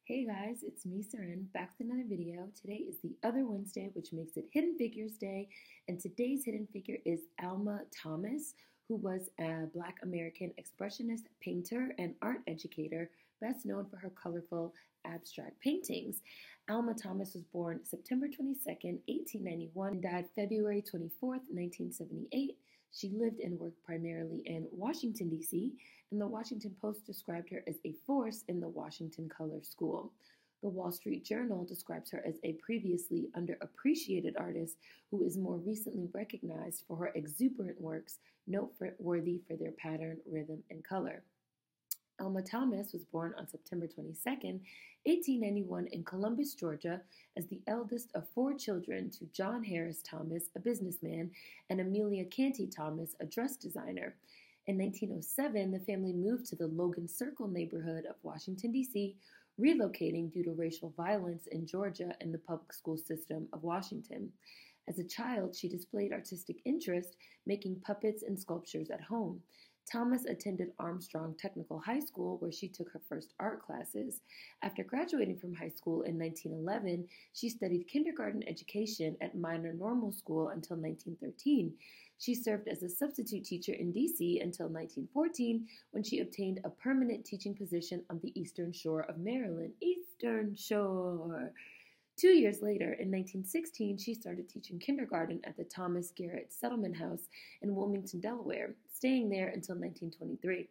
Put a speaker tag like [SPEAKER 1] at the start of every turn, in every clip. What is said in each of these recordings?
[SPEAKER 1] Hey guys, it's me, Seren, back with another video. Today is the other Wednesday, which makes it Hidden Figures Day, and today's hidden figure is Alma Thomas, who was a Black American Expressionist painter and art educator, best known for her colorful abstract paintings. Alma Thomas was born September 22nd, 1891, and died February 24th, 1978. She lived and worked primarily in Washington, D.C., and the Washington Post described her as a force in the Washington Color School. The Wall Street Journal describes her as a previously underappreciated artist who is more recently recognized for her exuberant works, noteworthy for their pattern, rhythm, and color. Alma Thomas was born on September 22, 1891 in Columbus, Georgia, as the eldest of four children to John Harris Thomas, a businessman, and Amelia Canty Thomas, a dress designer. In 1907, the family moved to the Logan Circle neighborhood of Washington, D.C., relocating due to racial violence in Georgia and the public school system of Washington. As a child, she displayed artistic interest, making puppets and sculptures at home. Thomas attended Armstrong Technical High School, where she took her first art classes. After graduating from high school in 1911, she studied kindergarten education at Minor Normal School until 1913. She served as a substitute teacher in D.C. until 1914, when she obtained a permanent teaching position on the Eastern Shore of Maryland. Eastern Shore! 2 years later, in 1916, she started teaching kindergarten at the Thomas Garrett Settlement House in Wilmington, Delaware, staying there until 1923.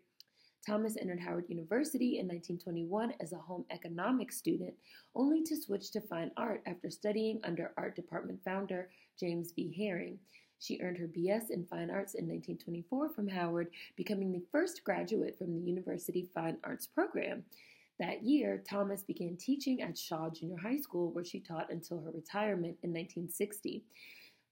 [SPEAKER 1] Thomas entered Howard University in 1921 as a home economics student, only to switch to fine art after studying under art department founder James B. Herring. She earned her B.S. in Fine Arts in 1924 from Howard, becoming the first graduate from the University Fine Arts program. That year, Thomas began teaching at Shaw Junior High School, where she taught until her retirement in 1960.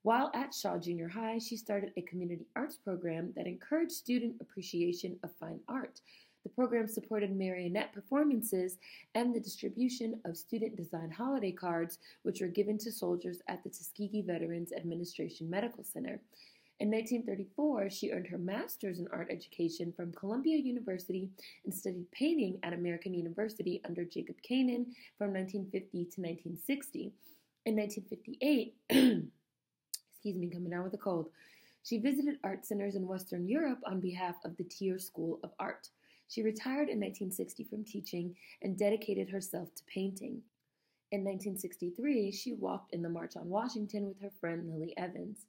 [SPEAKER 1] While at Shaw Junior High, she started a community arts program that encouraged student appreciation of fine art. The program supported marionette performances and the distribution of student-designed holiday cards, which were given to soldiers at the Tuskegee Veterans Administration Medical Center. In 1934, she earned her master's in art education from Columbia University and studied painting at American University under Jacob Kanan from 1950 to 1960. In 1958, coming down with a cold, she visited art centers in Western Europe on behalf of the Thiers School of Art. She retired in 1960 from teaching and dedicated herself to painting. In 1963, she walked in the March on Washington with her friend Lily Evans.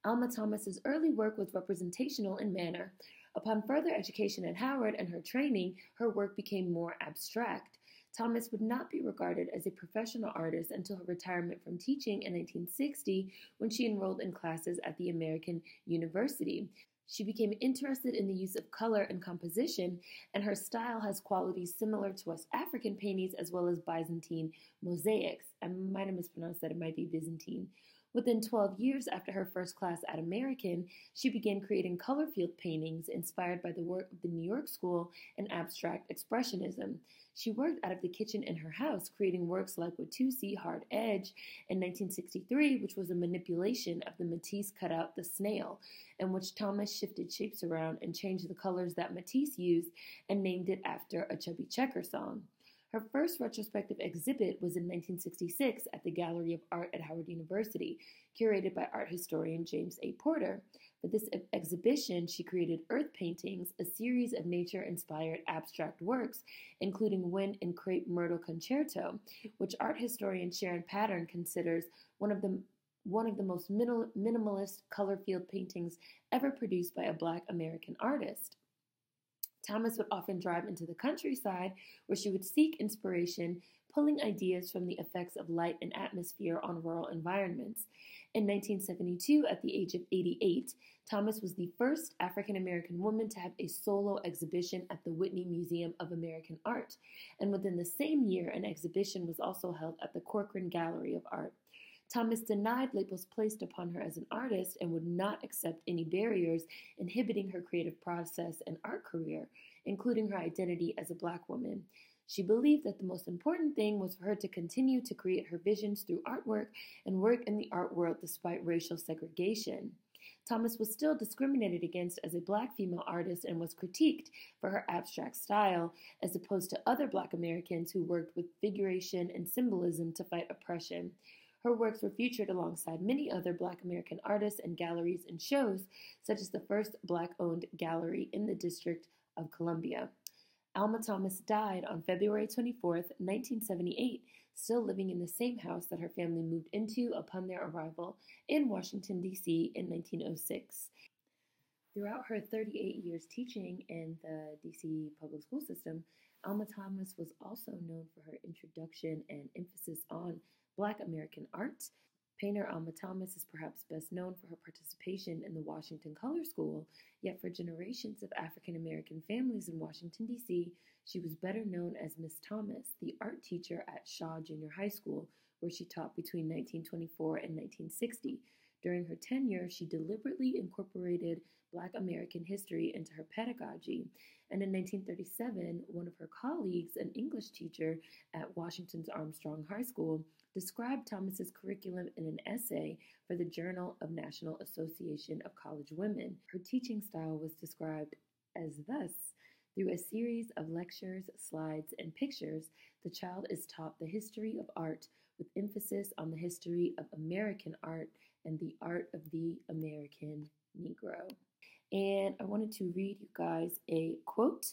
[SPEAKER 1] Alma Thomas's early work was representational in manner. Upon further education at Howard and her training, her work became more abstract. Thomas would not be regarded as a professional artist until her retirement from teaching in 1960, when she enrolled in classes at the American University. She became interested in the use of color and composition, and her style has qualities similar to West African paintings as well as Byzantine mosaics. I might have mispronounced that, it might be Byzantine. Within 12 years after her first class at American, she began creating color field paintings inspired by the work of the New York School and abstract expressionism. She worked out of the kitchen in her house, creating works like Watusi, Hard Edge, in 1963, which was a manipulation of the Matisse cutout The Snail, in which Thomas shifted shapes around and changed the colors that Matisse used and named it after a Chubby Checker song. Her first retrospective exhibit was in 1966 at the Gallery of Art at Howard University, curated by art historian James A. Porter. For this exhibition, she created earth paintings, a series of nature-inspired abstract works, including Wind and Crepe Myrtle Concerto, which art historian Sharon Pattern considers one of the most minimalist color field paintings ever produced by a Black American artist. Thomas would often drive into the countryside, where she would seek inspiration, pulling ideas from the effects of light and atmosphere on rural environments. In 1972, at the age of 88, Thomas was the first African-American woman to have a solo exhibition at the Whitney Museum of American Art, and within the same year, an exhibition was also held at the Corcoran Gallery of Art. Thomas denied labels placed upon her as an artist and would not accept any barriers inhibiting her creative process and art career, including her identity as a Black woman. She believed that the most important thing was for her to continue to create her visions through artwork and work in the art world despite racial segregation. Thomas was still discriminated against as a Black female artist and was critiqued for her abstract style, as opposed to other Black Americans who worked with figuration and symbolism to fight oppression. Her works were featured alongside many other Black American artists and galleries and shows, such as the first Black-owned gallery in the District of Columbia. Alma Thomas died on February 24, 1978, still living in the same house that her family moved into upon their arrival in Washington, D.C. in 1906. Throughout her 38 years teaching in the D.C. public school system, Alma Thomas was also known for her introduction and emphasis on Black American art. Painter Alma Thomas is perhaps best known for her participation in the Washington Color School, yet for generations of African-American families in Washington, D.C., she was better known as Miss Thomas, the art teacher at Shaw Junior High School, where she taught between 1924 and 1960. During her tenure, she deliberately incorporated Black American history into her pedagogy, and in 1937, one of her colleagues, an English teacher at Washington's Armstrong High School, described Thomas's curriculum in an essay for the Journal of National Association of College Women. Her teaching style was described as thus: through a series of lectures, slides, and pictures, the child is taught the history of art with emphasis on the history of American art and the art of the American Negro. And I wanted to read you guys a quote.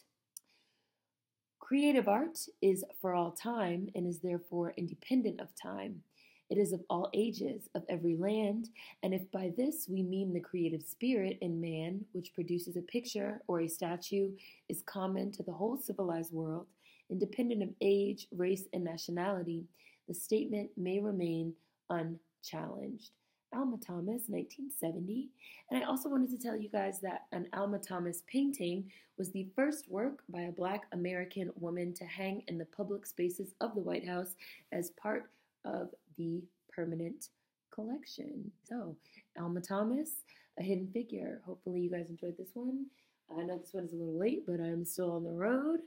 [SPEAKER 1] Creative art is for all time and is therefore independent of time. It is of all ages, of every land, and if by this we mean the creative spirit in man, which produces a picture or a statue, is common to the whole civilized world, independent of age, race, and nationality, the statement may remain unchallenged. Alma Thomas, 1970. And I also wanted to tell you guys that an Alma Thomas painting was the first work by a Black American woman to hang in the public spaces of the White House as part of the permanent collection. So, Alma Thomas, a hidden figure. Hopefully you guys enjoyed this one. I know this one is a little late, but I'm still on the road.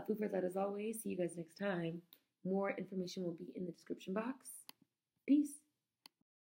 [SPEAKER 1] Food for thought as always. See you guys next time. More information will be in the description box. Peace.